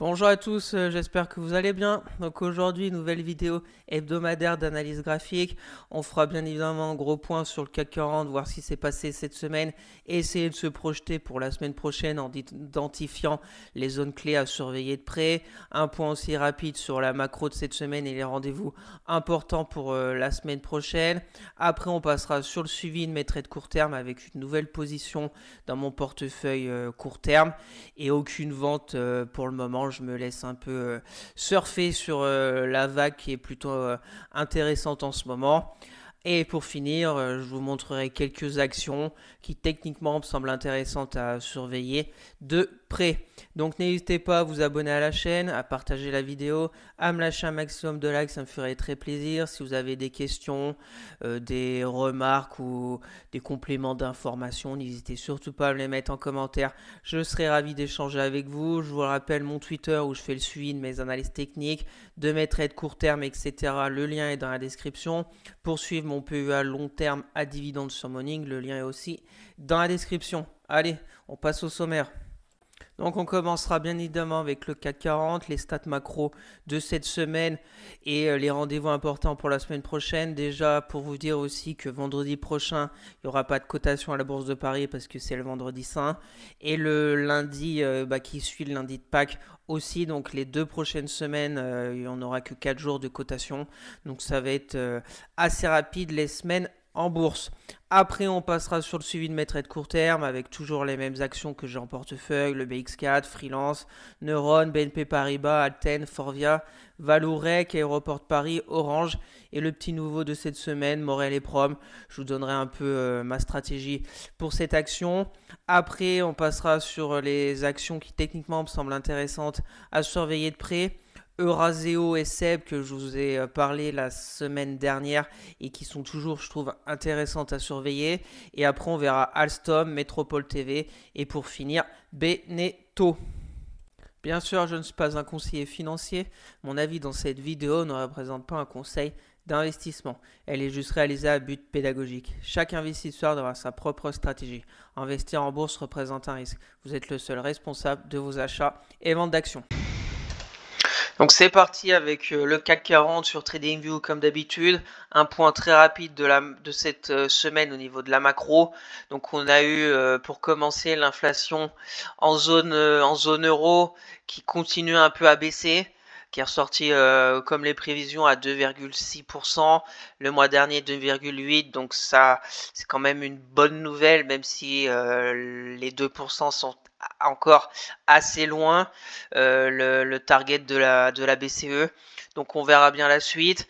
Bonjour à tous, j'espère que vous allez bien. Donc aujourd'hui, nouvelle vidéo hebdomadaire d'analyse graphique. On fera bien évidemment un gros point sur le CAC 40, voir ce qui s'est passé cette semaine et essayer de se projeter pour la semaine prochaine en identifiant les zones clés à surveiller de près. Un point aussi rapide sur la macro de cette semaine et les rendez-vous importants pour la semaine prochaine. Après, on passera sur le suivi de mes trades court terme avec une nouvelle position dans mon portefeuille court terme et aucune vente pour le moment. Je me laisse un peu surfer sur la vague qui est plutôt intéressante en ce moment. Et pour finir, je vous montrerai quelques actions qui techniquement me semblent intéressantes à surveiller de près. Donc n'hésitez pas à vous abonner à la chaîne, à partager la vidéo, à me lâcher un maximum de likes, ça me ferait très plaisir. Si vous avez des questions, des remarques ou des compléments d'informations, n'hésitez surtout pas à me les mettre en commentaire. Je serai ravi d'échanger avec vous. Je vous rappelle mon Twitter où je fais le suivi de mes analyses techniques, de mes trades court terme, etc. Le lien est dans la description. Pour suivre mon PEA long terme à dividende sur Morning, le lien est aussi dans la description. Allez, on passe au sommaire. Donc on commencera bien évidemment avec le CAC 40, les stats macro de cette semaine et les rendez-vous importants pour la semaine prochaine. Déjà pour vous dire aussi que vendredi prochain, il n'y aura pas de cotation à la Bourse de Paris parce que c'est le vendredi saint. Et le lundi qui suit le lundi de Pâques aussi. Donc les 2 prochaines semaines, il n'y en aura que 4 jours de cotation. Donc ça va être assez rapide les semaines en bourse. Après, on passera sur le suivi de mes trades court terme avec toujours les mêmes actions que j'ai en portefeuille, le BX4, Freelance, Neuron, BNP Paribas, Alten, Forvia, Valourec, Aéroport de Paris, Orange et le petit nouveau de cette semaine, Morel et Prom. Je vous donnerai un peu ma stratégie pour cette action. Après, on passera sur les actions qui techniquement me semblent intéressantes à surveiller de près. Euraseo et Seb que je vous ai parlé la semaine dernière et qui sont toujours, je trouve, intéressantes à surveiller. Et après, on verra Alstom, Métropole TV et pour finir, Beneteau. Bien sûr, je ne suis pas un conseiller financier. Mon avis dans cette vidéo ne représente pas un conseil d'investissement. Elle est juste réalisée à but pédagogique. Chaque investisseur devra sa propre stratégie. Investir en bourse représente un risque. Vous êtes le seul responsable de vos achats et ventes d'actions. Donc c'est parti avec le CAC 40 sur TradingView comme d'habitude. Un point très rapide de cette semaine au niveau de la macro. Donc on a eu pour commencer l'inflation en zone euro qui continue un peu à baisser, qui est ressorti comme les prévisions à 2,6%, le mois dernier 2,8%, donc ça c'est quand même une bonne nouvelle, même si les 2% sont encore assez loin le target de la BCE. Donc on verra bien la suite.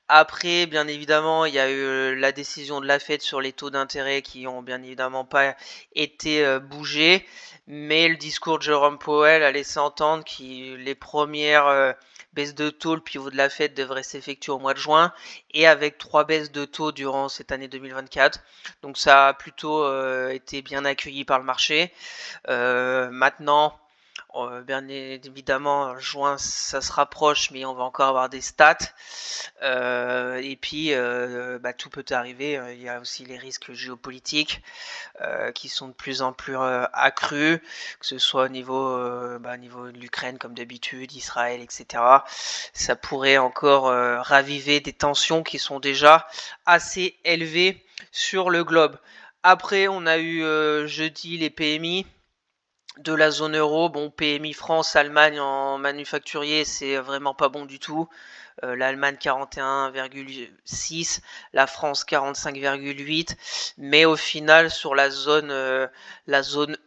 Après, bien évidemment, il y a eu la décision de la Fed sur les taux d'intérêt qui ont bien évidemment pas été bougés. Mais le discours de Jerome Powell a laissé entendre que les premières baisses de taux, le pivot de la Fed devrait s'effectuer au mois de juin et avec 3 baisses de taux durant cette année 2024. Donc ça a plutôt été bien accueilli par le marché. Maintenant, bien évidemment, juin, ça se rapproche, mais on va encore avoir des stats. Et puis, tout peut arriver. Il y a aussi les risques géopolitiques qui sont de plus en plus accrus, que ce soit au niveau de l'Ukraine, comme d'habitude, Israël, etc. Ça pourrait encore raviver des tensions qui sont déjà assez élevées sur le globe. Après, on a eu jeudi les PMI de la zone euro. Bon, PMI France, Allemagne en manufacturier, c'est vraiment pas bon du tout. L'Allemagne 41,6, la France 45,8, mais au final sur la zone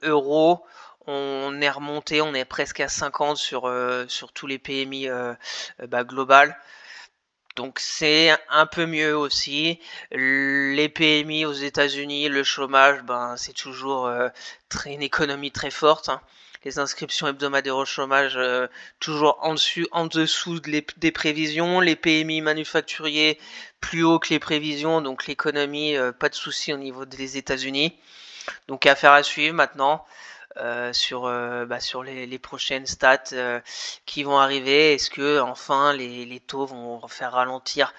euro, on est remonté, on est presque à 50 sur tous les PMI global. Donc c'est un peu mieux aussi. Les PMI aux États-Unis, le chômage, c'est toujours une économie très forte, hein. Les inscriptions hebdomadaires au chômage toujours en dessous des prévisions. Les PMI manufacturiers plus haut que les prévisions. Donc l'économie, pas de souci au niveau des États-Unis. Donc affaire à suivre maintenant. Sur les prochaines stats qui vont arriver. Est-ce que enfin les taux vont faire ralentir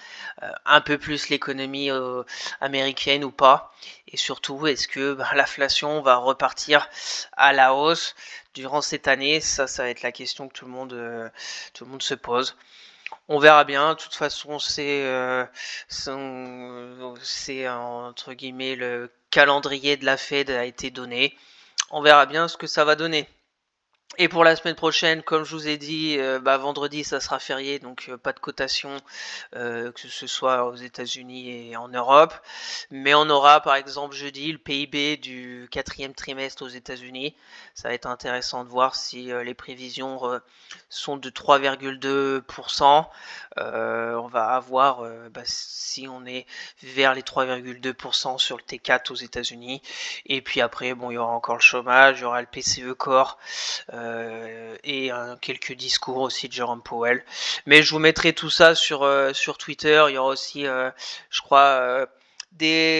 un peu plus l'économie américaine ou pas? Et surtout, est-ce que l'inflation va repartir à la hausse durant cette année? Ça va être la question que tout le monde se pose. On verra bien. De toute façon, c'est entre guillemets le calendrier de la Fed a été donné. On verra bien ce que ça va donner. Et pour la semaine prochaine, comme je vous ai dit, vendredi ça sera férié, donc pas de cotation, que ce soit aux États-Unis et en Europe. Mais on aura par exemple jeudi le PIB du 4e trimestre aux États-Unis. Ça va être intéressant de voir si les prévisions sont de 3,2%. On va avoir si on est vers les 3,2% sur le T4 aux États-Unis. Et puis après, bon, il y aura encore le chômage, il y aura le PCE Core et quelques discours aussi de Jerome Powell. Mais je vous mettrai tout ça sur Twitter. Il y aura aussi, je crois,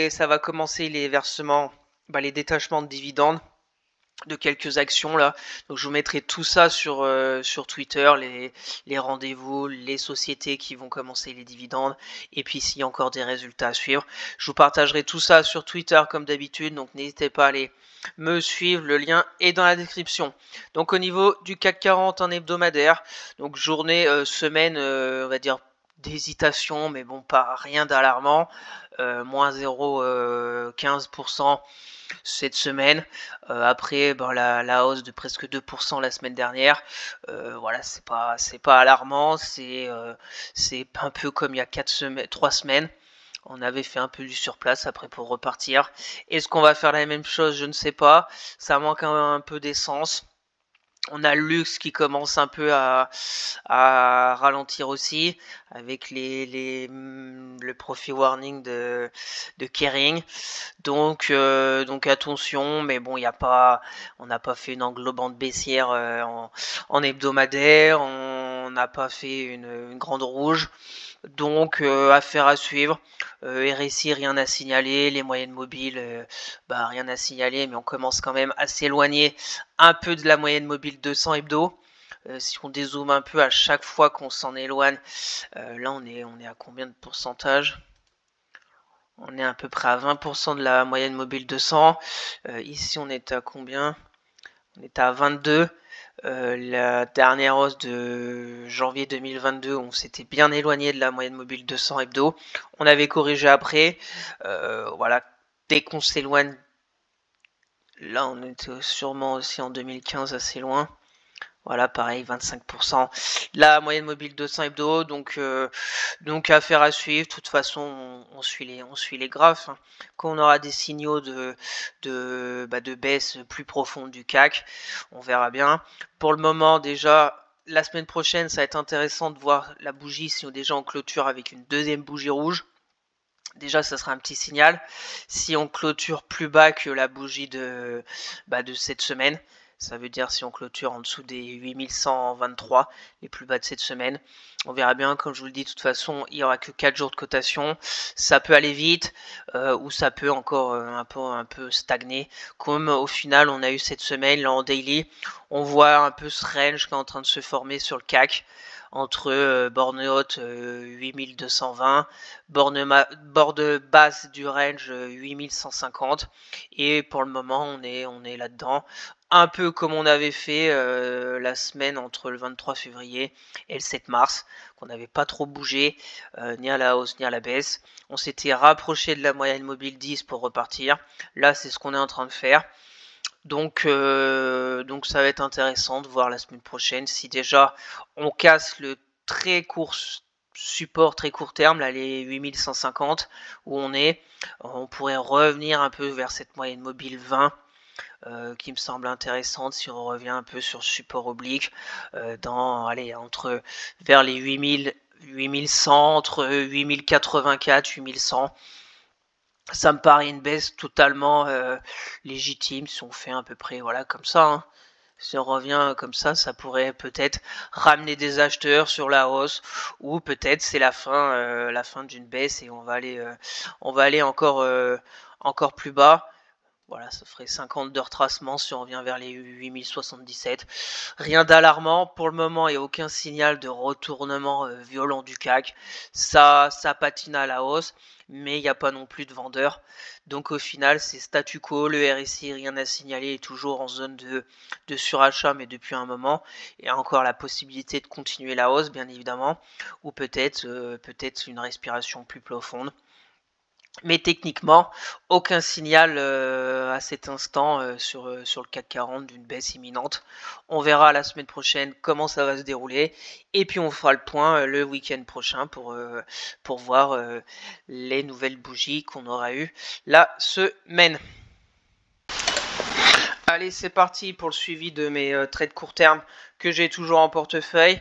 ça va commencer les versements, les détachements de dividendes de quelques actions là, donc je vous mettrai tout ça sur Twitter, les rendez-vous, les sociétés qui vont commencer les dividendes, et puis s'il y a encore des résultats à suivre, je vous partagerai tout ça sur Twitter comme d'habitude, donc n'hésitez pas à aller me suivre, le lien est dans la description. Donc au niveau du CAC 40 en hebdomadaire, donc journée, semaine, on va dire d'hésitation, mais bon, pas rien d'alarmant, moins 0,15% cette semaine. Après, la hausse de presque 2% la semaine dernière. Voilà, c'est pas alarmant. C'est un peu comme il y a 3 semaines. On avait fait un peu du surplace après pour repartir. Est-ce qu'on va faire la même chose? Je ne sais pas. Ça manque un peu d'essence. On a le luxe qui commence un peu à ralentir aussi, avec le profit warning de Kering. Donc attention, mais bon, on n'a pas fait une englobante baissière en hebdomadaire, on n'a pas fait une grande rouge. Donc affaire à suivre. RSI, rien à signaler. Les moyennes mobiles, rien à signaler, mais on commence quand même à s'éloigner un peu de la moyenne mobile 200 hebdo. Si on dézoome un peu à chaque fois qu'on s'en éloigne, là on est à combien de pourcentage? On est à peu près à 20% de la moyenne mobile 200. Ici on est à combien? On est à 22. La dernière hausse de janvier 2022, on s'était bien éloigné de la moyenne mobile 200 hebdo. On avait corrigé après. Voilà, dès qu'on s'éloigne, là on était sûrement aussi en 2015 assez loin. Voilà, pareil, 25%. La moyenne mobile 200 hebdo, donc affaire à suivre. De toute façon, on suit les graphes. Hein. Quand on aura des signaux de baisse plus profonde du CAC, on verra bien. Pour le moment, déjà, la semaine prochaine, ça va être intéressant de voir la bougie si on est déjà en clôture avec une deuxième bougie rouge. Déjà, ça sera un petit signal. Si on clôture plus bas que la bougie de cette semaine, ça veut dire si on clôture en dessous des 8123, les plus bas de cette semaine. On verra bien, comme je vous le dis, de toute façon, il n'y aura que 4 jours de cotation. Ça peut aller vite, ou ça peut encore un peu stagner. Comme au final, on a eu cette semaine, là en daily, on voit un peu ce range qui est en train de se former sur le CAC. Entre borne haute 8220, borne basse du range 8150, et pour le moment on est là-dedans, un peu comme on avait fait la semaine entre le 23 février et le 7 mars, qu'on n'avait pas trop bougé, ni à la hausse ni à la baisse. On s'était rapproché de la moyenne mobile 10 pour repartir. Là, c'est ce qu'on est en train de faire. Donc ça va être intéressant de voir la semaine prochaine si déjà on casse le très court support très court terme, là les 8150 où on pourrait revenir un peu vers cette moyenne mobile 20 qui me semble intéressante si on revient un peu sur support oblique vers les 8100, entre 8084, 8100. Ça me paraît une baisse totalement légitime si on fait à peu près comme ça. Hein. Si on revient comme ça pourrait peut-être ramener des acheteurs sur la hausse, ou peut-être c'est la fin d'une baisse et on va aller encore plus bas. Voilà, ça ferait 50 de retracement si on revient vers les 8077. Rien d'alarmant. Pour le moment, il n'y a aucun signal de retournement violent du CAC. Ça patine à la hausse, mais il n'y a pas non plus de vendeurs. Donc au final, c'est statu quo. Le RSI, rien à signaler, est toujours en zone de surachat, mais depuis un moment. Il y a encore la possibilité de continuer la hausse, bien évidemment, ou peut-être une respiration plus profonde. Mais techniquement, aucun signal à cet instant sur le CAC 40 d'une baisse imminente. On verra la semaine prochaine comment ça va se dérouler. Et puis on fera le point le week-end prochain pour voir les nouvelles bougies qu'on aura eues la semaine. Allez, c'est parti pour le suivi de mes trades court terme que j'ai toujours en portefeuille.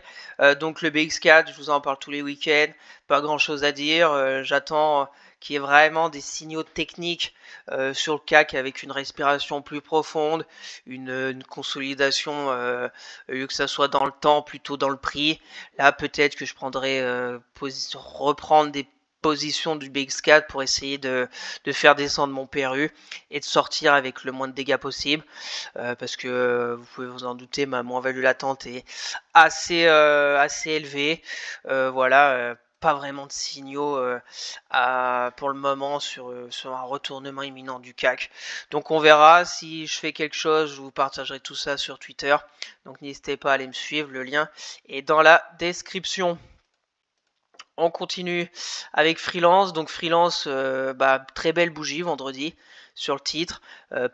Donc le BX4, je vous en parle tous les week-ends. Pas grand-chose à dire. J'attends qu'il y ait vraiment des signaux techniques sur le CAC avec une respiration plus profonde, une consolidation, que ça soit dans le temps, plutôt dans le prix. Là, peut-être que je prendrai reprendre des position du BX4 pour essayer de faire descendre mon PRU et de sortir avec le moins de dégâts possible parce que vous pouvez vous en douter, ma moins-value latente est assez élevée. Voilà, pas vraiment de signaux pour le moment sur un retournement imminent du CAC. Donc on verra. Si je fais quelque chose, je vous partagerai tout ça sur Twitter. Donc n'hésitez pas à aller me suivre, le lien est dans la description. On continue avec Freelance. Donc Freelance, très belle bougie vendredi sur le titre,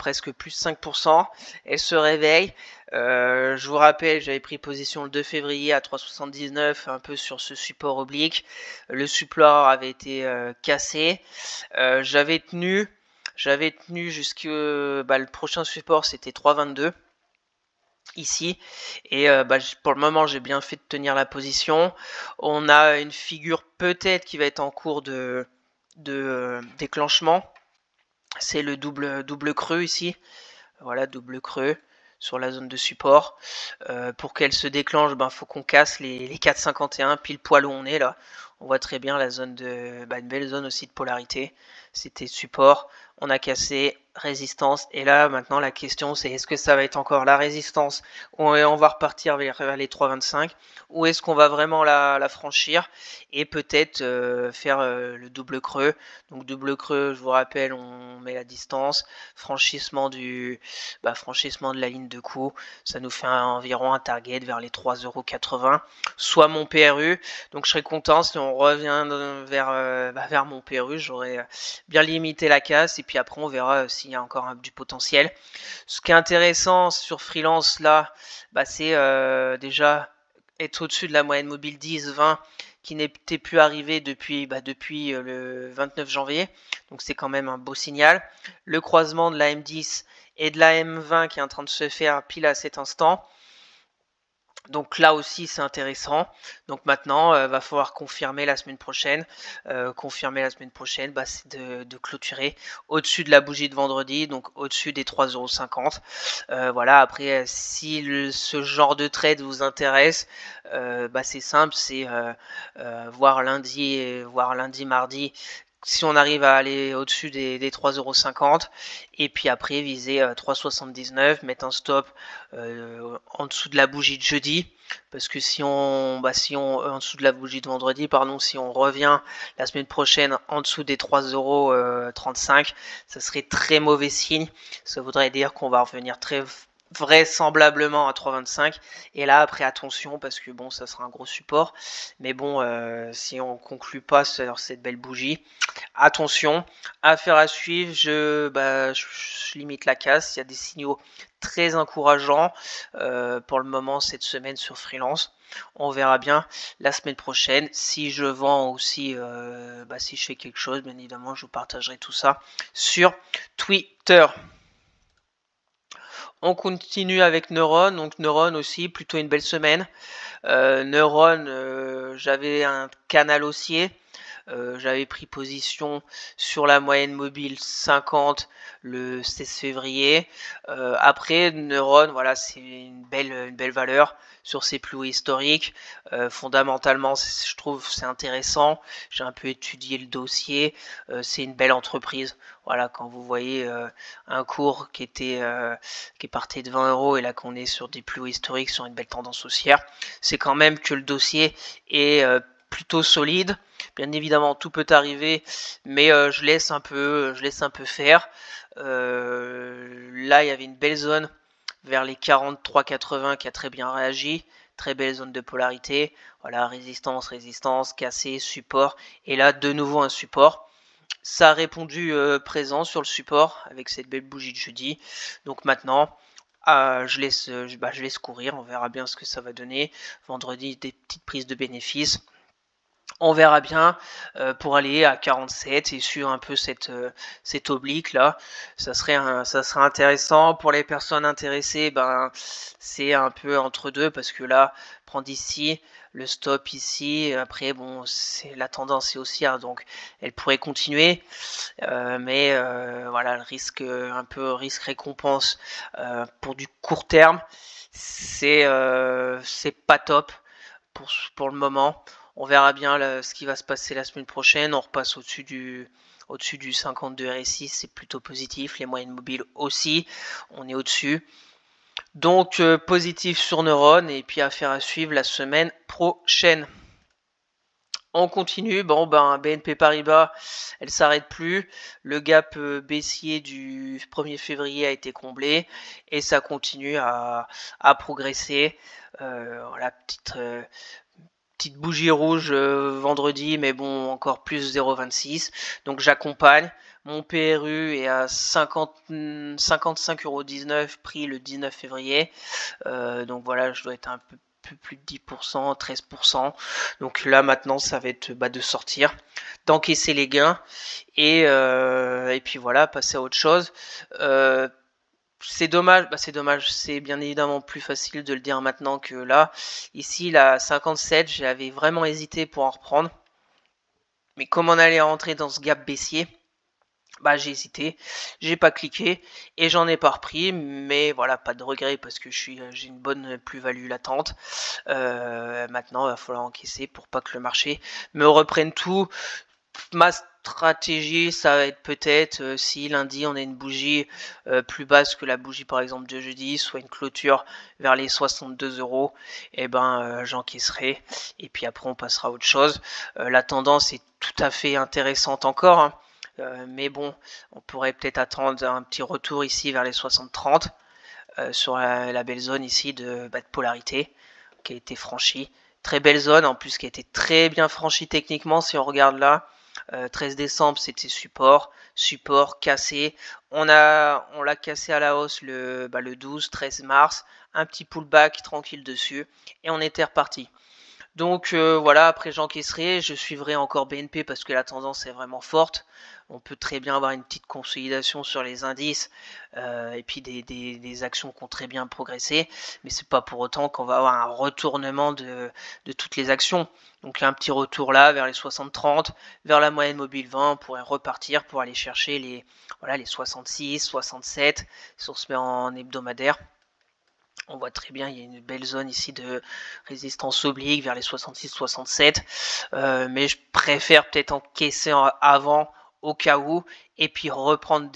presque plus 5%. Elle se réveille. Je vous rappelle, j'avais pris position le 2 février à 3,79, un peu sur ce support oblique. Le support avait été cassé. J'avais tenu jusque le prochain support, c'était 3,22. Ici et pour le moment j'ai bien fait de tenir la position. On a une figure peut-être qui va être en cours de déclenchement, c'est le double creux ici, voilà, double creux sur la zone de support. Pour qu'elle se déclenche, faut qu'on casse les 4,51 pile poil où on est là. On voit très bien la zone de une belle zone aussi de polarité. C'était support, on a cassé, résistance, et là maintenant la question c'est est-ce que ça va être encore la résistance, on va repartir vers les 3,25, ou est-ce qu'on va vraiment la franchir et peut-être faire le double creux. Donc double creux, je vous rappelle, on met la distance, franchissement de la ligne de coup, ça nous fait environ un target vers les 3,80 €, soit mon PRU. Donc je serais content si on revient vers mon PRU, j'aurais bien limité la casse, et puis après on verra s'il y a encore du potentiel. Ce qui est intéressant sur Freelance là, c'est déjà être au-dessus de la moyenne mobile 10-20 qui n'était plus arrivé depuis le 29 janvier. Donc c'est quand même un beau signal. Le croisement de la M10 et de la M20 qui est en train de se faire pile à cet instant. Donc là aussi c'est intéressant. Donc maintenant va falloir confirmer la semaine prochaine. C'est de clôturer au-dessus de la bougie de vendredi, donc au-dessus des 3,50 €. Voilà, après si ce genre de trade vous intéresse, c'est simple, c'est voir lundi, mardi, si on arrive à aller au-dessus des 3,50 €, et puis après viser 3,79, mettre un stop en dessous de la bougie de jeudi, parce que si on en dessous de la bougie de vendredi, pardon, si on revient la semaine prochaine en dessous des 3,35 €, ça serait très mauvais signe. Ça voudrait dire qu'on va revenir très vraisemblablement à 3,25, et là après attention, parce que bon, ça sera un gros support, mais bon, si on conclut pas sur cette belle bougie, attention. Affaire à suivre, je limite la casse. Il y a des signaux très encourageants pour le moment cette semaine sur Freelance. On verra bien la semaine prochaine. Si je vends aussi, si je fais quelque chose, bien évidemment, je vous partagerai tout ça sur Twitter. On continue avec Neuron. Donc Neuron aussi, plutôt une belle semaine. Neuron, j'avais un canal haussier. J'avais pris position sur la moyenne mobile 50 le 16 février. Après, Neuron, voilà, c'est une belle valeur sur ses plus hauts historiques. Fondamentalement, je trouve c'est intéressant. J'ai un peu étudié le dossier. C'est une belle entreprise. Voilà, quand vous voyez un cours qui partait de 20 € et là qu'on est sur des plus hauts historiques, sur une belle tendance haussière, c'est quand même que le dossier est plutôt solide. Bien évidemment, tout peut arriver, mais je laisse un peu faire. Là, il y avait une belle zone vers les 43,80 qui a très bien réagi. Très belle zone de polarité. Voilà, résistance, cassé, support. Et là, de nouveau un support. Ça a répondu présent sur le support avec cette belle bougie de jeudi. Donc maintenant, je laisse courir. On verra bien ce que ça va donner. Vendredi, des petites prises de bénéfices. On verra bien pour aller à 47 et suivre un peu cette oblique là. Ça serait intéressant pour les personnes intéressées. Ben c'est un peu entre deux parce que là, prendre ici, le stop ici. Après bon, c'est la tendance est haussière donc elle pourrait continuer. Mais voilà, le risque un peu risque récompense pour du court terme, c'est pas top pour le moment. On verra bien ce qui va se passer la semaine prochaine. On repasse au-dessus du 52 RSI, c'est plutôt positif. Les moyennes mobiles aussi, on est au-dessus. Donc positif sur Neuron et puis affaire à suivre la semaine prochaine. On continue, bon ben BNP Paribas, elle s'arrête plus. Le gap baissier du 1er février a été comblé et ça continue à progresser. Voilà, petite bougie rouge vendredi, mais bon, encore plus 0,26. Donc j'accompagne. Mon PRU est à 55,19 € prix le 19 février. Donc voilà, je dois être un peu plus de 10%, 13%. Donc là maintenant, ça va être de sortir, d'encaisser les gains et puis voilà, passer à autre chose. C'est dommage, c'est bien évidemment plus facile de le dire maintenant que là. Ici, la 57, j'avais vraiment hésité pour en reprendre. Mais comme on allait rentrer dans ce gap baissier, j'ai hésité, j'ai pas cliqué et j'en ai pas repris. Mais voilà, pas de regret parce que j'ai une bonne plus-value latente. Maintenant, il va falloir encaisser pour pas que le marché me reprenne tout. Ma stratégie, ça va être peut-être si lundi on a une bougie plus basse que la bougie par exemple de jeudi, soit une clôture vers les 62 €, et ben j'encaisserai et puis après on passera à autre chose. La tendance est tout à fait intéressante encore, hein. Mais bon, on pourrait peut-être attendre un petit retour ici vers les 60-30 sur la belle zone ici de polarité qui a été franchie. Très belle zone en plus qui a été très bien franchie techniquement si on regarde là. 13 décembre c'était support cassé. On l'a cassé à la hausse le 12-13 mars. Un petit pullback tranquille dessus et on était reparti. Donc voilà, après j'encaisserai, je suivrai encore BNP parce que la tendance est vraiment forte. On peut très bien avoir une petite consolidation sur les indices et puis des actions qui ont très bien progressé, mais c'est pas pour autant qu'on va avoir un retournement de toutes les actions. Donc là, un petit retour là vers les 60-30, vers la moyenne mobile 20, on pourrait repartir pour aller chercher les 66, 67 si on se met en hebdomadaire. On voit très bien, il y a une belle zone ici de résistance oblique vers les 66-67. Mais je préfère peut-être encaisser avant au cas où et puis reprendre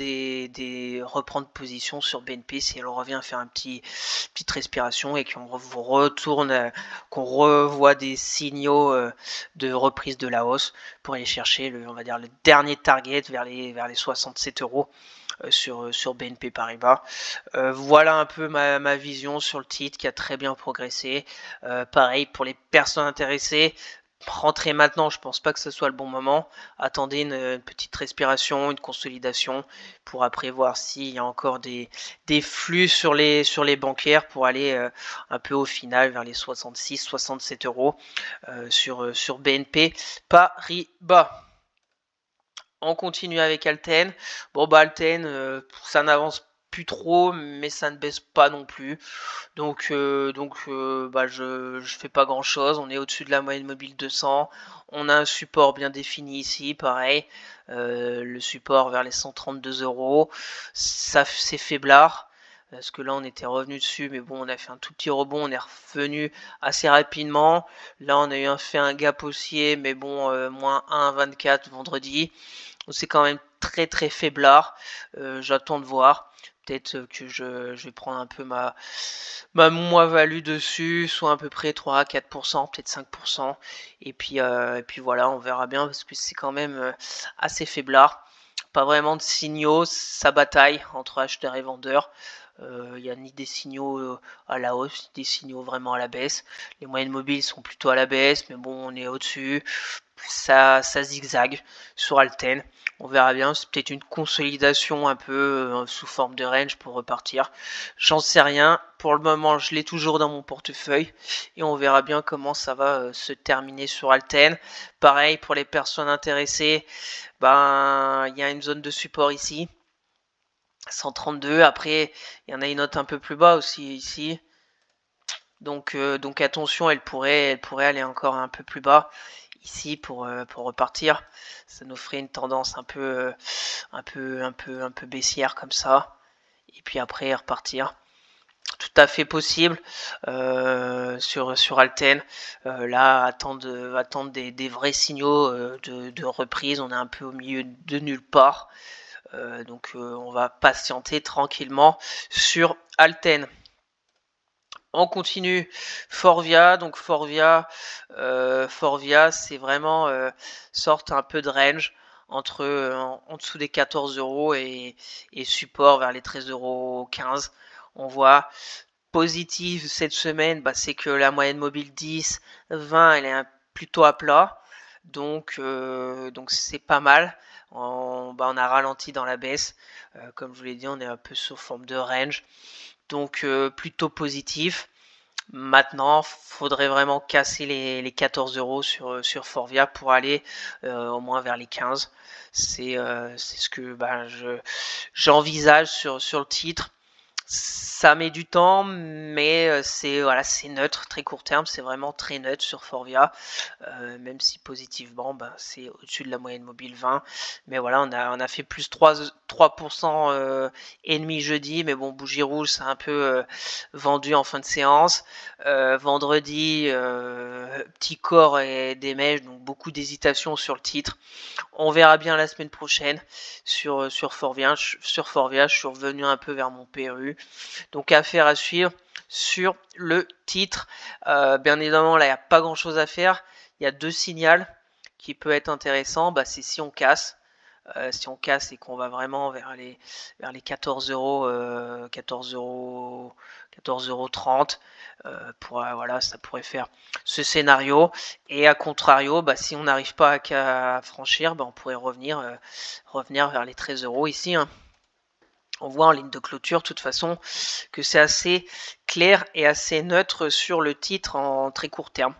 reprendre position sur BNP si elle revient à faire petite respiration et qu'on retourne, qu'on revoit des signaux de reprise de la hausse pour aller chercher on va dire le dernier target vers les 67 € sur BNP Paribas. Voilà un peu ma vision sur le titre qui a très bien progressé. Pareil pour les personnes intéressées, rentrez maintenant, je pense pas que ce soit le bon moment. Attendez une petite respiration, une consolidation pour après voir s'il y a encore des flux sur les bancaires pour aller un peu au final vers les 66-67 € sur BNP Paribas. On continue avec Alten. Bon Alten, ça n'avance plus trop, mais ça ne baisse pas non plus. Donc, bah, je fais pas grand chose. On est au-dessus de la moyenne mobile 200. On a un support bien défini ici, pareil. Le support vers les 132 euros. Ça, c'est faiblard. Parce que là, on était revenu dessus, mais bon, on a fait un tout petit rebond. On est revenu assez rapidement. Là, on a fait un gap haussier, mais bon, moins 1,24 vendredi. Donc, c'est quand même très très faiblard. J'attends de voir. Peut-être que je vais prendre un peu ma moins-value dessus, soit à peu près 3 à 4%, peut-être 5%. Et puis voilà, on verra bien parce que c'est quand même assez faiblard. Pas vraiment de signaux, ça bataille entre acheteurs et vendeurs. Il n'y a ni des signaux à la hausse, ni des signaux vraiment à la baisse. Les moyennes mobiles sont plutôt à la baisse, mais bon, on est au-dessus. Ça zigzague sur Alten. On verra bien, c'est peut-être une consolidation un peu sous forme de range pour repartir. J'en sais rien. Pour le moment, je l'ai toujours dans mon portefeuille. Et on verra bien comment ça va se terminer sur Alten. Pareil, pour les personnes intéressées, ben, il y a une zone de support ici. 132. Après, il y en a une autre un peu plus bas aussi ici. Donc attention, elle pourrait aller encore un peu plus bas ici pour repartir. Ça nous ferait une tendance un peu baissière comme ça. Et puis après repartir. Tout à fait possible sur Alten. Là, attendre des vrais signaux de reprise. On est un peu au milieu de nulle part. Donc on va patienter tranquillement sur Alten. On continue Forvia. Donc Forvia c'est vraiment sorte un peu de range entre en dessous des 14 euros et support vers les 13,15 euros. On voit positif cette semaine, bah, c'est que la moyenne mobile 10, 20, elle est plutôt à plat. Donc c'est pas mal. On a ralenti dans la baisse. Comme je vous l'ai dit, on est un peu sous forme de range. Donc plutôt positif. Maintenant, faudrait vraiment casser les 14 euros sur Forvia pour aller au moins vers les 15. C'est ce que j'envisage sur le titre. Ça met du temps, mais c'est neutre, très court terme, c'est vraiment très neutre sur Forvia, même si positivement, c'est au-dessus de la moyenne mobile 20. Mais voilà, on a fait plus 3% et demi jeudi, mais bon, bougie rouge, c'est un peu vendu en fin de séance. Vendredi, petit corps et des mèches, donc beaucoup d'hésitation sur le titre. On verra bien la semaine prochaine sur Forvia. Je suis revenu un peu vers mon PRU. Donc affaire à suivre sur le titre. Bien évidemment, là, il n'y a pas grand chose à faire. Il y a deux signaux qui peut être intéressant. C'est si on casse. Si on casse et qu'on va vraiment vers les 14 euros, 14,30 voilà, ça pourrait faire ce scénario. Et à contrario, si on n'arrive pas à franchir, on pourrait revenir vers les 13 euros ici. Hein. On voit en ligne de clôture, de toute façon, que c'est assez clair et assez neutre sur le titre en très court terme.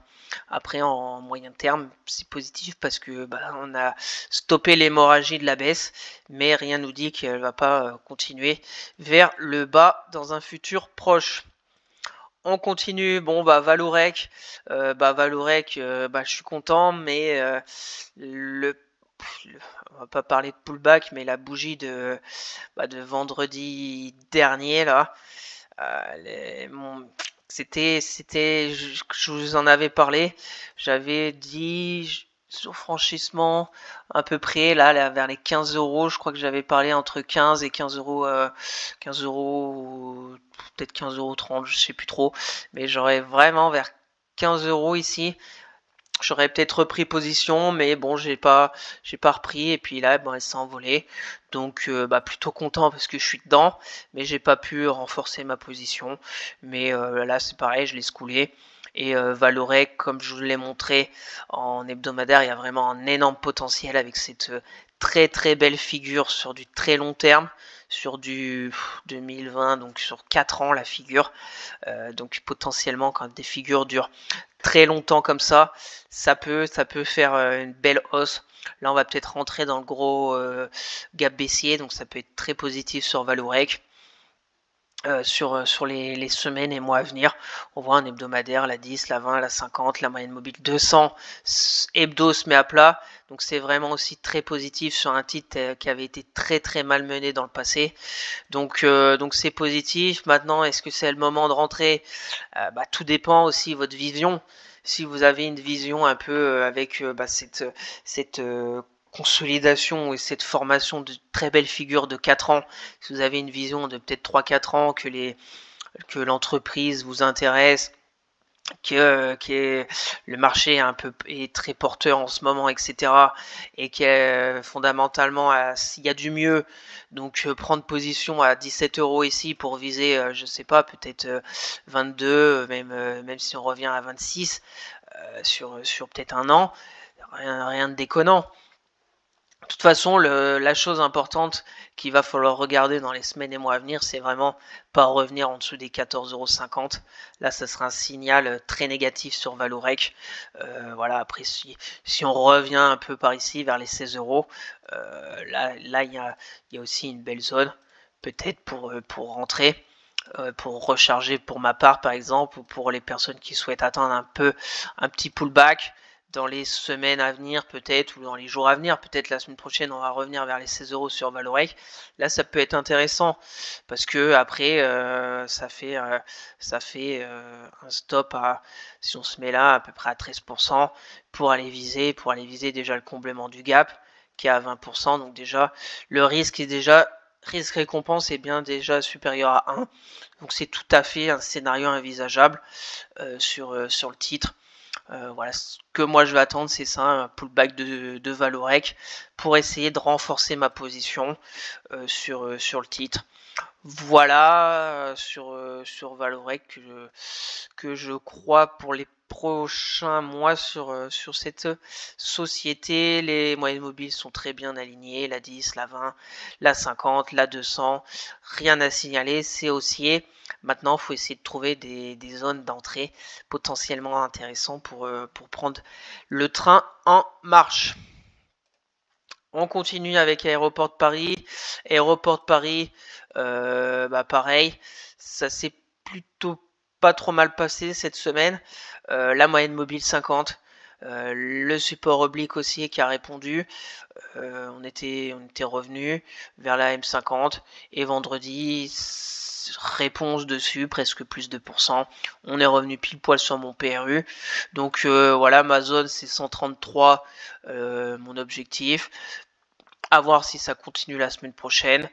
Après, en moyen terme, c'est positif parce que on a stoppé l'hémorragie de la baisse, mais rien nous dit qu'elle va pas continuer vers le bas dans un futur proche. On continue, bon Valorec, je suis content, mais on va pas parler de pullback, mais la bougie de vendredi dernier là, je vous en avais parlé, j'avais dit sur franchissement à peu près là vers les 15 euros, je crois que j'avais parlé entre 15 et 15 euros, 15 euros, peut-être 15,30 euros, je sais plus trop, mais j'aurais vraiment vers 15 euros ici. J'aurais peut-être repris position, mais bon, j'ai pas repris. Et puis là, elle s'est envolée. Donc, plutôt content parce que je suis dedans, mais j'ai pas pu renforcer ma position. Mais là, c'est pareil, je laisse couler. Et Valorec, comme je vous l'ai montré en hebdomadaire, il y a vraiment un énorme potentiel avec cette très très belle figure sur du très long terme, sur du 2020, donc sur 4 ans la figure. Donc potentiellement, quand des figures durent très longtemps comme ça peut faire une belle hausse. Là, on va peut-être rentrer dans le gros gap baissier, donc ça peut être très positif sur Valorec. sur les semaines et mois à venir. On voit un hebdomadaire, la 10, la 20, la 50, la moyenne mobile 200, hebdo se met à plat. Donc c'est vraiment aussi très positif sur un titre qui avait été très très mal mené dans le passé. Donc c'est positif. Maintenant, est-ce que c'est le moment de rentrer? Tout dépend aussi de votre vision. Si vous avez une vision un peu avec cette consolidation et cette formation de très belles figures de 4 ans, si vous avez une vision de peut-être 3-4 ans, que l'entreprise vous intéresse, que le marché est très porteur en ce moment, etc. Et que fondamentalement, s'il y a du mieux, donc prendre position à 17 € ici pour viser, je sais pas, peut-être 22, même si on revient à 26 sur peut-être un an, rien de déconnant. De toute façon, la chose importante qu'il va falloir regarder dans les semaines et mois à venir, c'est vraiment pas revenir en dessous des 14,50 €. Là, ça sera un signal très négatif sur Valorec. Voilà, après, si on revient un peu par ici, vers les 16 €, là, il y a aussi une belle zone, peut-être pour rentrer. Pour recharger pour ma part par exemple, ou pour les personnes qui souhaitent attendre un petit pullback dans les semaines à venir peut-être, ou dans les jours à venir, peut-être la semaine prochaine on va revenir vers les 16 € sur Valorec. Là ça peut être intéressant parce que après ça fait un stop si on se met là à peu près à 13% pour aller viser déjà le comblement du gap qui est à 20%. Donc déjà le risque-récompense est bien déjà supérieur à 1. Donc c'est tout à fait un scénario envisageable sur le titre. Voilà, ce que moi je vais attendre, c'est ça, un pullback de Valorec pour essayer de renforcer ma position sur le titre. Voilà sur Valorec que je crois pour les prochains mois sur cette société. Les moyennes mobiles sont très bien alignées, la 10, la 20, la 50, la 200, rien à signaler, c'est haussier. Maintenant, il faut essayer de trouver des zones d'entrée potentiellement intéressantes pour prendre le train en marche. On continue avec Aéroport de Paris. Aéroport de Paris, pareil, ça s'est plutôt pas trop mal passé cette semaine. La moyenne mobile 50, le support oblique aussi qui a répondu. On était revenu vers la M50 et vendredi réponse dessus, presque plus de %. On est revenu pile poil sur mon PRU. Donc voilà, ma zone c'est 133, mon objectif. À voir si ça continue la semaine prochaine.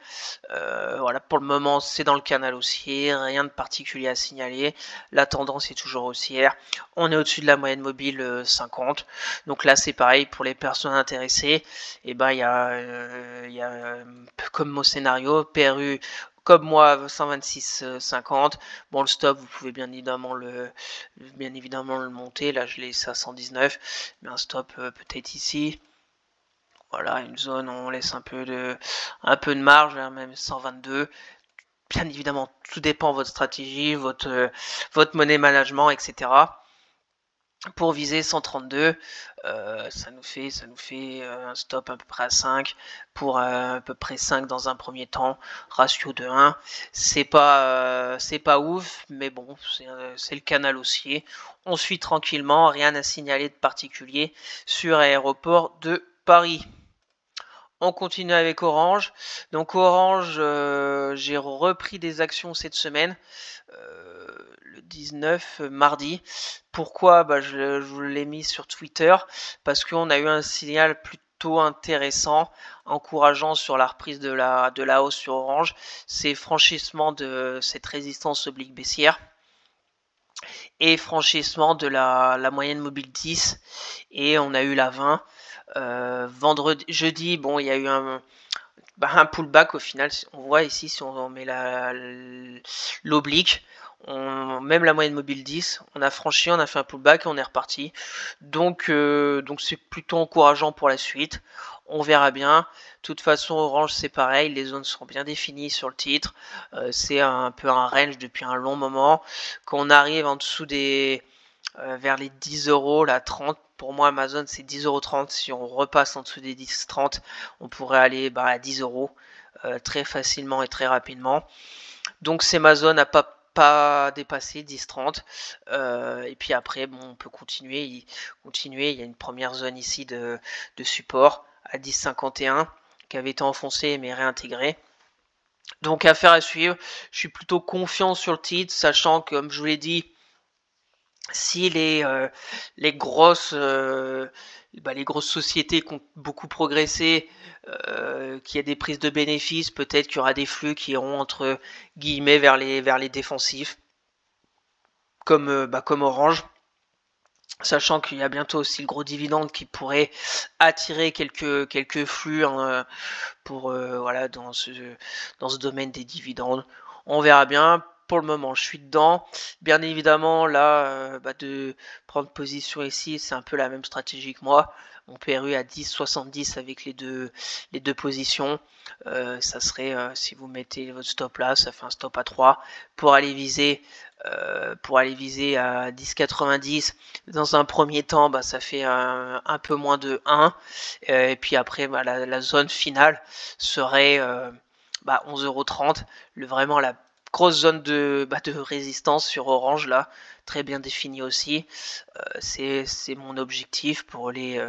Voilà, pour le moment, c'est dans le canal haussier, rien de particulier à signaler. La tendance est toujours haussière. On est au-dessus de la moyenne mobile 50. Donc là, c'est pareil pour les personnes intéressées. Et il y a comme mon scénario, PRU comme moi 126,50. Bon, le stop, vous pouvez bien évidemment le monter. Là, je l'ai à 119, mais un stop peut-être ici. Voilà, une zone où on laisse un peu de marge, même 122. Bien évidemment, tout dépend de votre stratégie, votre money management, etc. Pour viser 132, ça nous fait un stop à peu près à 5, pour à peu près 5 dans un premier temps, ratio de 1. C'est pas ouf, mais bon, c'est le canal haussier. On suit tranquillement, rien à signaler de particulier sur Aéroport de Paris. On continue avec Orange. Donc Orange, j'ai repris des actions cette semaine, le 19 mardi. Pourquoi? Je vous l'ai mis sur Twitter parce qu'on a eu un signal plutôt intéressant, encourageant sur la reprise de la hausse sur Orange. C'est franchissement de cette résistance oblique baissière et franchissement de la moyenne mobile 10, et on a eu la 20. Jeudi, bon, il y a eu un pullback au final. On voit ici, si on met l'oblique, même la moyenne mobile 10, on a franchi, on a fait un pullback et on est reparti. Donc c'est plutôt encourageant pour la suite. On verra bien. De toute façon, Orange, c'est pareil. Les zones seront bien définies sur le titre. C'est un peu un range depuis un long moment. Quand on arrive en dessous vers les 10 €, la 30, pour moi Amazon c'est 10,30 €. Si on repasse en dessous des 10,30, on pourrait aller à 10 € très facilement et très rapidement. Donc c'est ma zone à pas dépasser 10-30. Et puis après, bon, on peut continuer. Il y a une première zone ici de support à 10,51 qui avait été enfoncée mais réintégrée. Donc affaire à suivre. Je suis plutôt confiant sur le titre, sachant que, comme je vous l'ai dit, si les grosses sociétés qui ont beaucoup progressé, qu'il y a des prises de bénéfices, peut-être qu'il y aura des flux qui iront entre guillemets vers les défensifs, comme Orange. Sachant qu'il y a bientôt aussi le gros dividende qui pourrait attirer quelques flux pour voilà dans ce domaine des dividendes. On verra bien. Pour le moment, je suis dedans. Bien évidemment, là, de prendre position ici, c'est un peu la même stratégie que moi. Mon PRU à 10,70 avec les deux positions. Ça serait, si vous mettez votre stop là, ça fait un stop à 3 pour aller viser à 10,90. Dans un premier temps, ça fait un peu moins de 1. Et puis après, la zone finale serait 11,30 €. Vraiment la grosse zone de résistance sur Orange là, très bien définie aussi. C'est mon objectif pour les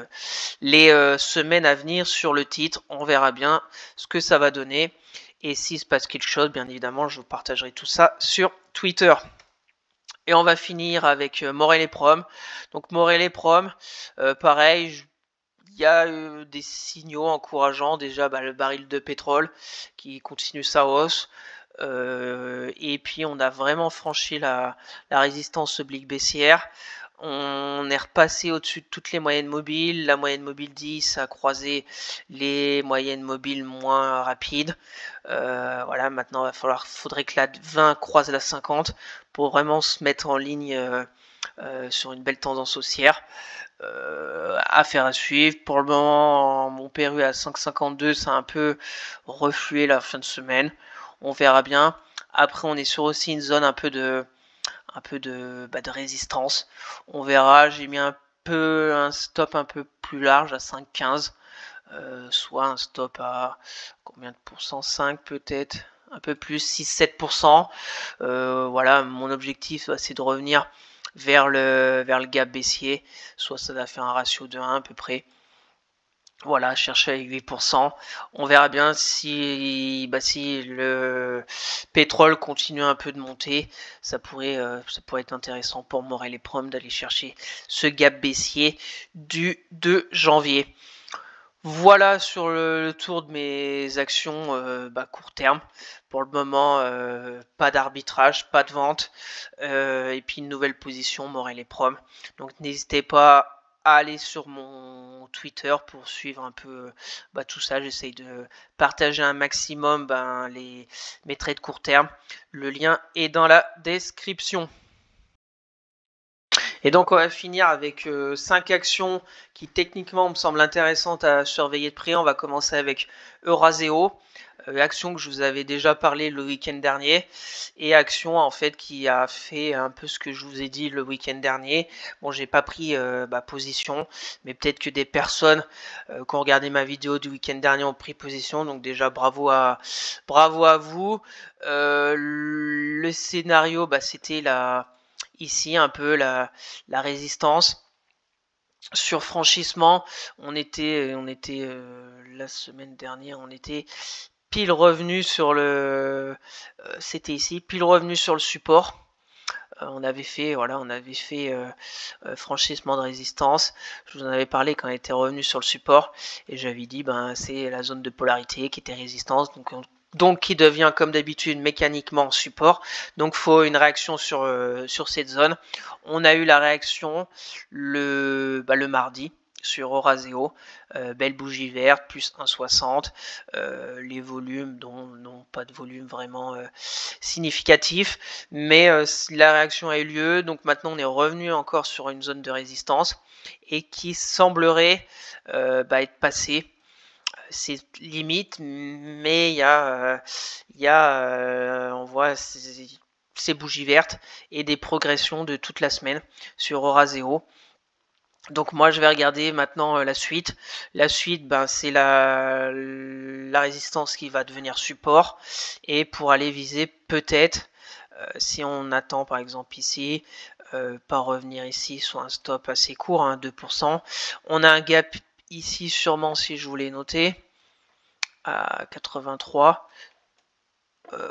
semaines à venir sur le titre. On verra bien ce que ça va donner. Et s'il se passe quelque chose, bien évidemment, je vous partagerai tout ça sur Twitter. Et on va finir avec Morel et Prom. Donc Morel et Prom, pareil, il y a des signaux encourageants. Déjà, le baril de pétrole qui continue sa hausse. Et puis on a vraiment franchi la résistance oblique baissière. On est repassé au-dessus de toutes les moyennes mobiles. La moyenne mobile 10 a croisé les moyennes mobiles moins rapides. Voilà, maintenant faudrait que la 20 croise la 50 pour vraiment se mettre en ligne sur une belle tendance haussière. Affaire à suivre. Pour le moment, mon PRU à 5,52, ça a un peu reflué la fin de semaine. On verra bien. Après, on est sur aussi une zone un peu de résistance. On verra. J'ai mis un stop un peu plus large à 5,15. Soit un stop à combien de pourcents, 5 peut-être, un peu plus, 6-7%. Voilà, mon objectif c'est de revenir vers le gap baissier, soit ça va faire un ratio de 1 à peu près. Voilà, chercher avec 8%. On verra bien si le pétrole continue un peu de monter. Ça pourrait être intéressant pour Morel et Prom d'aller chercher ce gap baissier du 2 janvier. Voilà sur le tour de mes actions court terme. Pour le moment, pas d'arbitrage, pas de vente. Et puis une nouvelle position, Morel et Prom. Donc n'hésitez pas à aller sur mon Twitter pour suivre un peu tout ça. J'essaye de partager un maximum mes trades court terme. Le lien est dans la description. Et donc on va finir avec 5 actions qui techniquement me semblent intéressantes à surveiller de près. On va commencer avec Euraseo, action que je vous avais déjà parlé le week-end dernier, et action en fait qui a fait un peu ce que je vous ai dit le week-end dernier. Bon, j'ai pas pris position, mais peut-être que des personnes qui ont regardé ma vidéo du week-end dernier ont pris position. Donc déjà bravo à vous. Le scénario, c'était ici un peu la résistance. Sur franchissement, on était la semaine dernière, on était pile revenu sur le c'était ici, pile revenu sur le support. On avait fait franchissement de résistance. Je vous en avais parlé quand on était revenu sur le support et j'avais dit c'est la zone de polarité qui était résistance, donc qui devient comme d'habitude mécaniquement support. Donc faut une réaction sur cette zone. On a eu la réaction le mardi sur Euraseo, belle bougie verte, plus 1,60. Les volumes, non pas de volume vraiment significatif, mais la réaction a eu lieu. Donc maintenant on est revenu encore sur une zone de résistance et qui semblerait être passée c'est limite, mais il y a, on voit ces bougies vertes et des progressions de toute la semaine sur Euraseo. Donc moi je vais regarder maintenant la suite. La suite, ben, c'est la résistance qui va devenir support. Et pour aller viser peut-être, si on attend par exemple ici, pas revenir ici sur un stop assez court, hein, 2%. On a un gap ici sûrement si je voulais noter, à 83.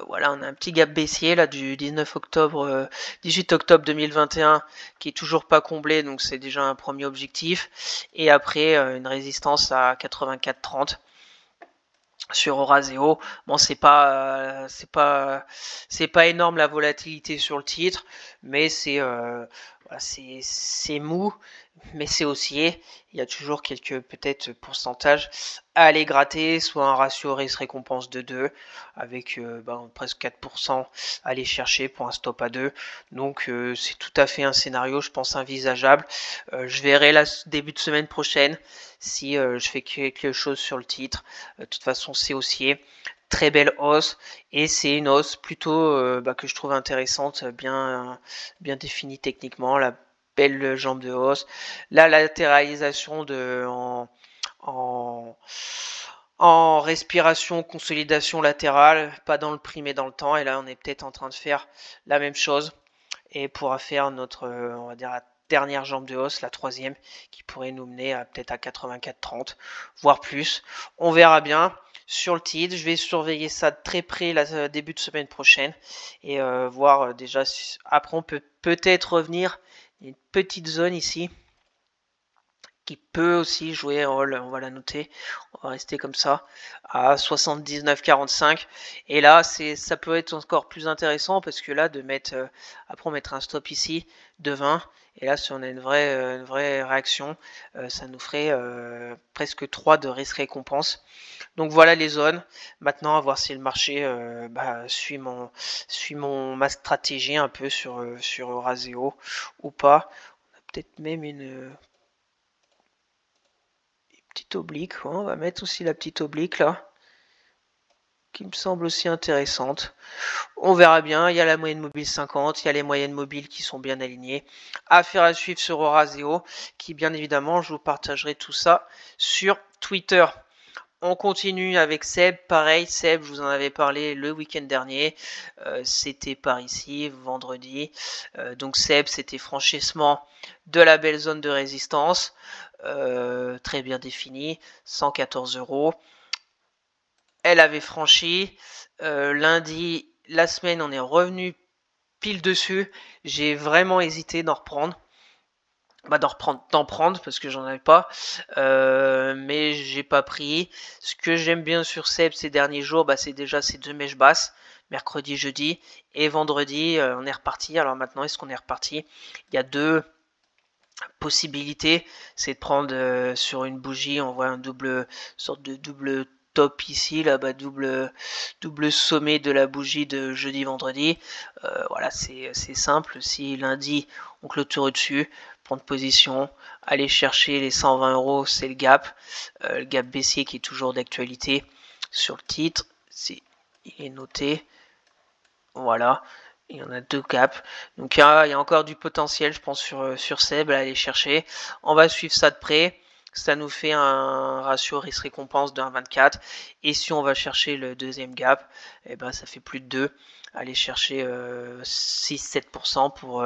Voilà, on a un petit gap baissier là du 19 octobre, 18 octobre 2021 qui est toujours pas comblé, donc c'est déjà un premier objectif. Et après une résistance à 84,30 sur Euraseo. Bon, c'est pas énorme la volatilité sur le titre, mais voilà, c'est mou, mais c'est haussier. Il y a toujours quelques peut-être pourcentages à aller gratter, soit un ratio risque-récompense de 2 avec presque 4% à aller chercher pour un stop à 2. Donc c'est tout à fait un scénario, je pense, envisageable. Je verrai la début de semaine prochaine si je fais quelque chose sur le titre. De toute façon, c'est haussier. Très belle hausse et c'est une hausse plutôt que je trouve intéressante, bien définie techniquement, la belle jambe de hausse, la latéralisation en, en respiration, consolidation latérale, pas dans le prix mais dans le temps, et là on est peut-être en train de faire la même chose et pourra faire notre, on va dire, la dernière jambe de hausse, la troisième, qui pourrait nous mener à peut-être à 84,30, voire plus. On verra bien. Sur le titre, je vais surveiller ça de très près la début de semaine prochaine et voir déjà. Après, on peut peut-être revenir. Il y a une petite zone ici qui peut aussi jouer un rôle, on va la noter, on va rester comme ça, à 79,45. Et là, ça peut être encore plus intéressant parce que là, de mettre, après on mettra un stop ici de 20. Et là, si on a une vraie réaction, ça nous ferait presque 3 de risque récompense. Donc voilà les zones. Maintenant, à voir si le marché suit ma stratégie un peu sur Euraseo ou pas. On a peut-être même une petite oblique. Ouais, on va mettre aussi la petite oblique là, qui me semble aussi intéressante. On verra bien. Il y a la moyenne mobile 50, il y a les moyennes mobiles qui sont bien alignées. Affaire à suivre sur Euraseo, qui bien évidemment, je vous partagerai tout ça sur Twitter. On continue avec Seb, pareil, Seb, je vous en avais parlé le week-end dernier, c'était par ici, vendredi, donc Seb, c'était franchissement de la belle zone de résistance, très bien définie, 114 €. Elle avait franchi, lundi, la semaine, on est revenu pile dessus, j'ai vraiment hésité d'en reprendre. D'en prendre parce que j'en avais pas, mais j'ai pas pris. Ce que j'aime bien sur Seb ces derniers jours, c'est déjà ces deux mèches basses, mercredi, jeudi, et vendredi, on est reparti. Alors maintenant, est-ce qu'on est reparti? Il y a deux possibilités, c'est de prendre sur une bougie, on voit sorte de double top ici, là double sommet de la bougie de jeudi vendredi. Voilà, c'est simple. Si lundi on clôture au-dessus, prendre position, aller chercher les 120 €, c'est le gap baissier qui est toujours d'actualité sur le titre, il est noté. Voilà, il y en a deux caps. Donc il y a encore du potentiel, je pense, sur Seb à aller chercher. On va suivre ça de près. Ça nous fait un ratio risque-récompense de 1,24. Et si on va chercher le deuxième gap, ça fait plus de 2. Aller chercher 6-7% pour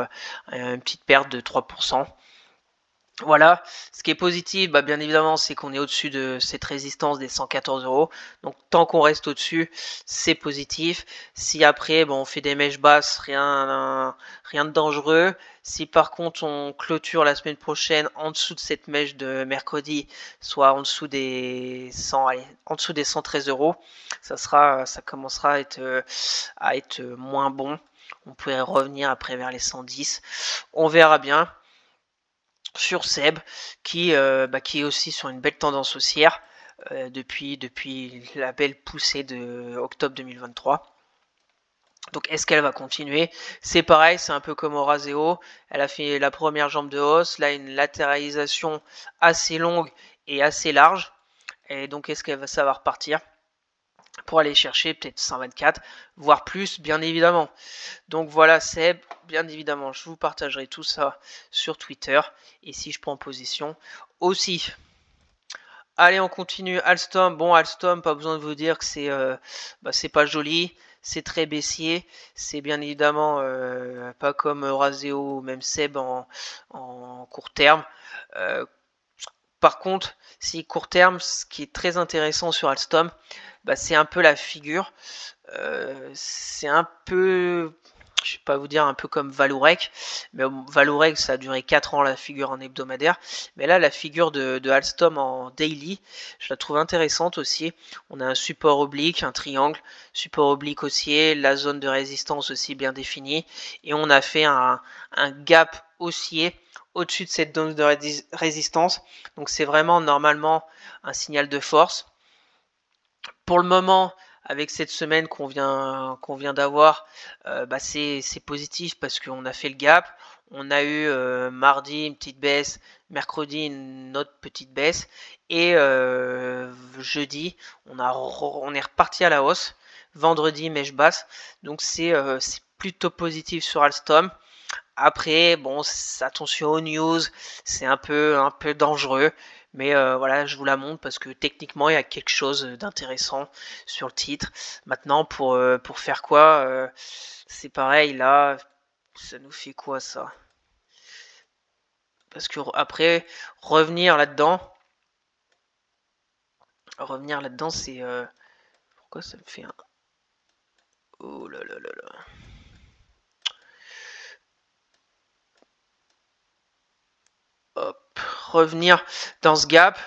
une petite perte de 3%. Voilà, ce qui est positif, bien évidemment, c'est qu'on est au-dessus de cette résistance des 114 €. Donc tant qu'on reste au-dessus, c'est positif. Si après, on fait des mèches basses, rien de dangereux. Si par contre on clôture la semaine prochaine en dessous de cette mèche de mercredi, soit en dessous des 113 €, ça commencera à être moins bon. On pourrait revenir après vers les 110. On verra bien. Sur Seb, qui est aussi sur une belle tendance haussière depuis la belle poussée de octobre 2023. Donc est-ce qu'elle va continuer? C'est pareil, c'est un peu comme Euraseo. Elle a fait la première jambe de hausse, là une latéralisation assez longue et assez large. Et donc est-ce ça va repartir? pour aller chercher peut-être 124, voire plus, bien évidemment. Donc voilà, Seb, bien évidemment, je vous partagerai tout ça sur Twitter, et si je prends position aussi. Allez, on continue. Alstom, bon, Alstom, pas besoin de vous dire que c'est pas joli, c'est très baissier, c'est bien évidemment pas comme Raseo ou même Seb en court terme. Par contre, si court terme, ce qui est très intéressant sur Alstom, c'est un peu la figure. C'est un peu, je vais pas vous dire un peu comme Valorec, mais Valorec ça a duré 4 ans la figure en hebdomadaire, mais là la figure de Alstom en daily, je la trouve intéressante aussi. On a un support oblique, un triangle, support oblique haussier, la zone de résistance aussi bien définie, et on a fait un gap haussier au-dessus de cette zone de résistance, donc c'est vraiment normalement un signal de force. Pour le moment, avec cette semaine qu'on vient d'avoir, c'est positif parce qu'on a fait le gap. On a eu mardi une petite baisse, mercredi une autre petite baisse, et jeudi on est reparti à la hausse. Vendredi mèche basse, donc c'est plutôt positif sur Alstom. Après, bon, attention aux news, c'est un peu dangereux, mais voilà, je vous la montre parce que techniquement, il y a quelque chose d'intéressant sur le titre. Maintenant, pour faire quoi, c'est pareil, là, ça nous fait quoi ça? Parce que après, revenir là-dedans, c'est... pourquoi ça me fait un... Oh là là là là. Hop, revenir dans ce gap.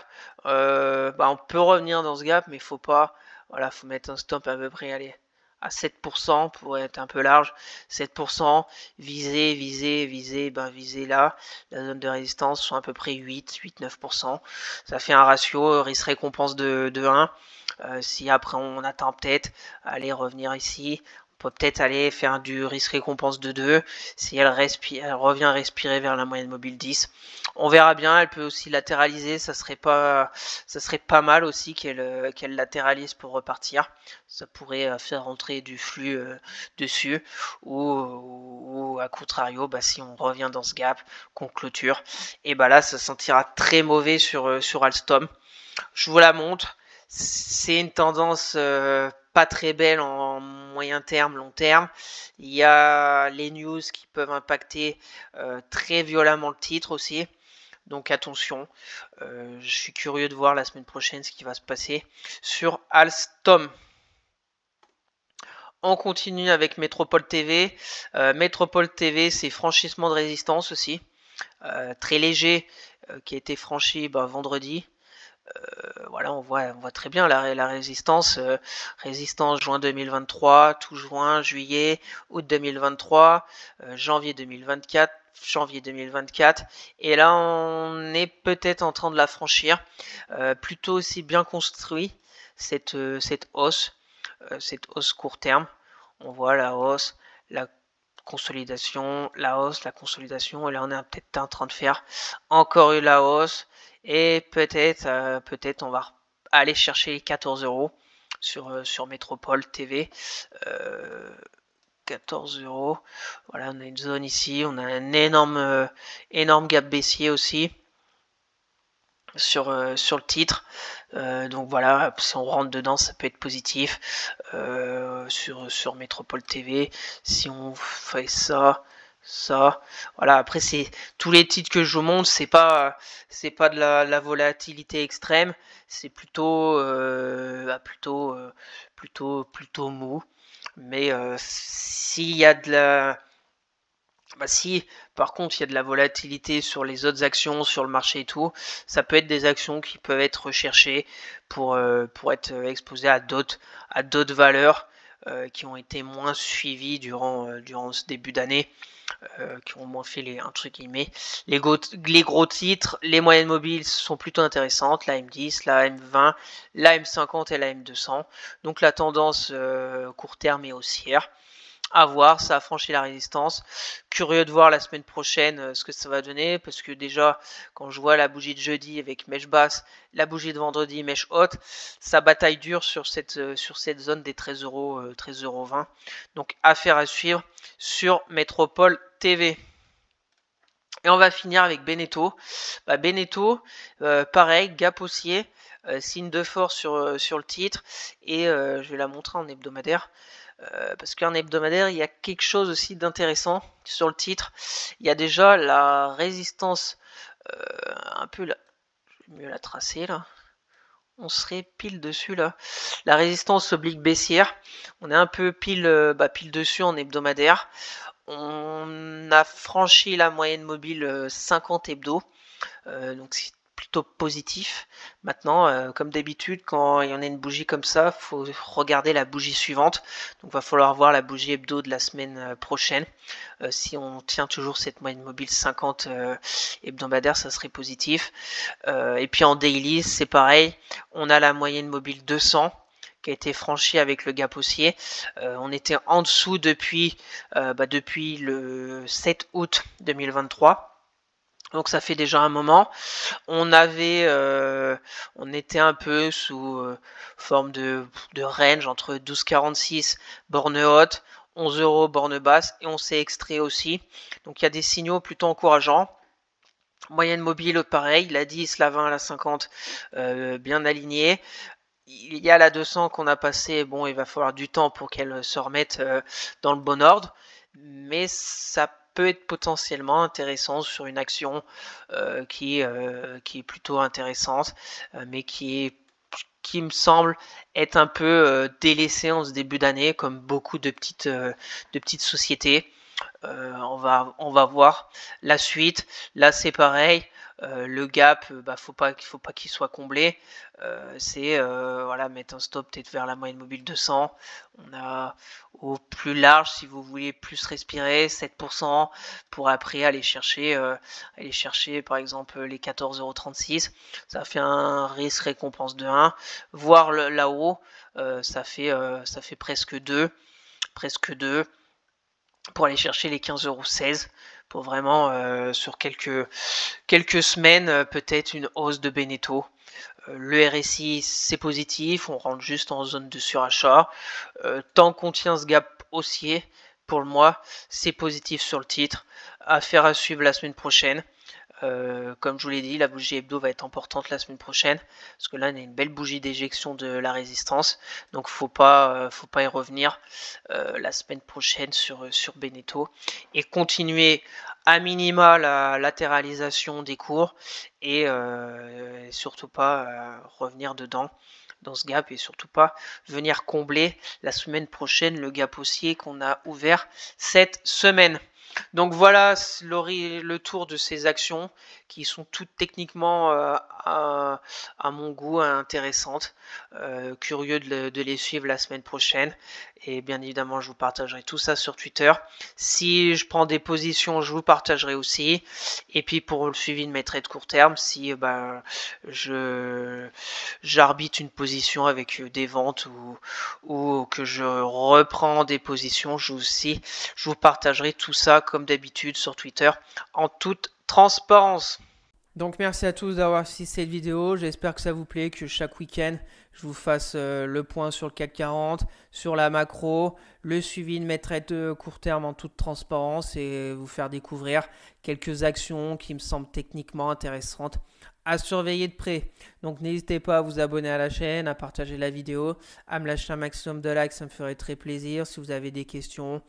On peut revenir dans ce gap, mais faut pas. Voilà, faut mettre un stop à peu près, allez, à 7% pour être un peu large. 7%, viser là. La zone de résistance sont à peu près 8-9%. Ça fait un ratio risque-récompense de 1. Si après on attend peut-être, aller revenir ici, on peut peut-être aller faire du risque-récompense de 2. Si elle revient respirer vers la moyenne mobile 10. On verra bien, elle peut aussi latéraliser, ça serait pas mal aussi qu'elle latéralise pour repartir. Ça pourrait faire rentrer du flux dessus, ou à contrario, si on revient dans ce gap, qu'on clôture, et là ça sentira très mauvais sur Alstom. Je vous la montre, c'est une tendance pas très belle en moyen terme, long terme. Il y a les news qui peuvent impacter très violemment le titre aussi. Donc attention, je suis curieux de voir la semaine prochaine ce qui va se passer sur Alstom. On continue avec Métropole TV. Métropole TV, c'est franchissement de résistance aussi. Très léger, qui a été franchi vendredi. Voilà, on voit très bien la résistance. Résistance juin 2023, tout juin, juillet, août 2023, janvier 2024. Janvier 2024, et là on est peut-être en train de la franchir. Plutôt aussi bien construit cette hausse court terme. On voit la hausse, la consolidation, la hausse, la consolidation, et là on est peut-être en train de faire encore une la hausse, et peut-être on va aller chercher les 14 € sur Métropole TV. 14 €. Voilà, on a une zone ici, on a un énorme gap baissier aussi sur le titre. Donc voilà, si on rentre dedans, ça peut être positif sur Métropole TV. Si on fait ça, voilà. Après, c'est tous les titres que je vous montre, c'est pas de la volatilité extrême, c'est plutôt mou. Mais s'il y a de la si par contre il y a de la volatilité sur les autres actions, sur le marché et tout, ça peut être des actions qui peuvent être recherchées pour être exposées à d'autres valeurs qui ont été moins suivies durant ce début d'année, qui ont moins fait entre guillemets les gros titres. Les moyennes mobiles sont plutôt intéressantes, la M10, la M20, la M50 et la M200. Donc la tendance court terme est haussière. À voir, ça a franchi la résistance. Curieux de voir la semaine prochaine ce que ça va donner, parce que déjà, quand je vois la bougie de jeudi avec mèche basse, la bougie de vendredi mèche haute, ça bataille dur sur cette zone des 13 euros, 13,20 €. Donc affaire à suivre sur Métropole TV. Et on va finir avec Beneteau. Beneteau, pareil, gap haussier, signe de force sur le titre, et je vais la montrer en hebdomadaire. Parce qu'en hebdomadaire, il y a quelque chose aussi d'intéressant sur le titre. Il y a déjà la résistance, un peu là, je vais mieux la tracer là. On serait pile dessus là. La résistance oblique baissière. On est un peu pile dessus en hebdomadaire. On a franchi la moyenne mobile 50 hebdo. Donc c'est plutôt positif. Maintenant, comme d'habitude, quand il y en a une bougie comme ça, il faut regarder la bougie suivante. Donc il va falloir voir la bougie hebdo de la semaine prochaine. Si on tient toujours cette moyenne mobile 50 hebdomadaire, ça serait positif. Et puis en daily, c'est pareil. On a la moyenne mobile 200 qui a été franchie avec le gap haussier. On était en dessous depuis le 7 août 2023. Donc ça fait déjà un moment. On était un peu sous forme de range entre 12,46 borne haute, 11 € borne basse, et on s'est extrait aussi. Donc il y a des signaux plutôt encourageants. Moyenne mobile, pareil, la 10, la 20, la 50, bien alignée. Il y a la 200 qu'on a passée. Bon, il va falloir du temps pour qu'elle se remette dans le bon ordre, mais ça peut être potentiellement intéressant sur une action qui est plutôt intéressante, mais qui me semble être un peu délaissée en ce début d'année, comme beaucoup de petites sociétés. On va voir la suite. Là, c'est pareil. Le gap, faut pas qu'il soit comblé. C'est voilà, mettre un stop peut-être vers la moyenne mobile 200. On a au plus large, si vous voulez plus respirer, 7%, pour après aller chercher par exemple les 14,36 €. Ça fait un risque récompense de 1. Voir là-haut, ça fait presque 2 pour aller chercher les 15,16 €, pour vraiment sur quelques semaines peut-être une hausse de Beneteau. Le RSI, c'est positif, on rentre juste en zone de surachat. Tant qu'on tient ce gap haussier, pour le mois, c'est positif sur le titre. Affaire à suivre la semaine prochaine. Comme je vous l'ai dit, la bougie hebdo va être importante la semaine prochaine, parce que là on a une belle bougie d'éjection de la résistance, donc faut pas y revenir la semaine prochaine sur Beneteau, et continuer à minima la latéralisation des cours, et surtout pas revenir dedans dans ce gap, et surtout pas venir combler la semaine prochaine le gap haussier qu'on a ouvert cette semaine. Donc voilà le tour de ces actions qui sont toutes techniquement à mon goût intéressantes. Curieux de les suivre la semaine prochaine. Et bien évidemment, je vous partagerai tout ça sur Twitter. Si je prends des positions, je vous partagerai aussi. Et puis pour le suivi de mes trades court terme, si j'arbitre une position avec des ventes ou que je reprends des positions, je vous partagerai tout ça comme d'habitude sur Twitter en toute transparence. Donc merci à tous d'avoir suivi cette vidéo, j'espère que ça vous plaît, que chaque week-end je vous fasse le point sur le CAC 40, sur la macro, le suivi de mes trades de court terme en toute transparence, et vous faire découvrir quelques actions qui me semblent techniquement intéressantes à surveiller de près. Donc n'hésitez pas à vous abonner à la chaîne, à partager la vidéo, à me lâcher un maximum de likes, ça me ferait très plaisir. Si vous avez des questions,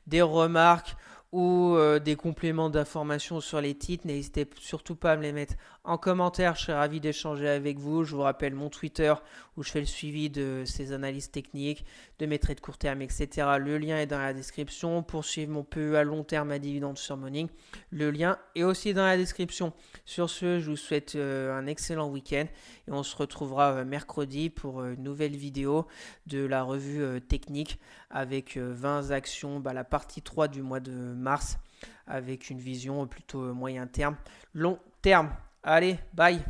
des remarques ou des compléments d'informations sur les titres, n'hésitez surtout pas à me les mettre en commentaire, je serais ravi d'échanger avec vous. Je vous rappelle mon Twitter où je fais le suivi de ces analyses techniques, de mes trades court terme, etc. Le lien est dans la description. Pour suivre mon PE à long terme à dividende sur Morning, le lien est aussi dans la description. Sur ce, je vous souhaite un excellent week-end et on se retrouvera mercredi pour une nouvelle vidéo de la revue technique avec 20 actions, la partie 3 du mois de mars avec une vision plutôt moyen terme, long terme. Allez, bye!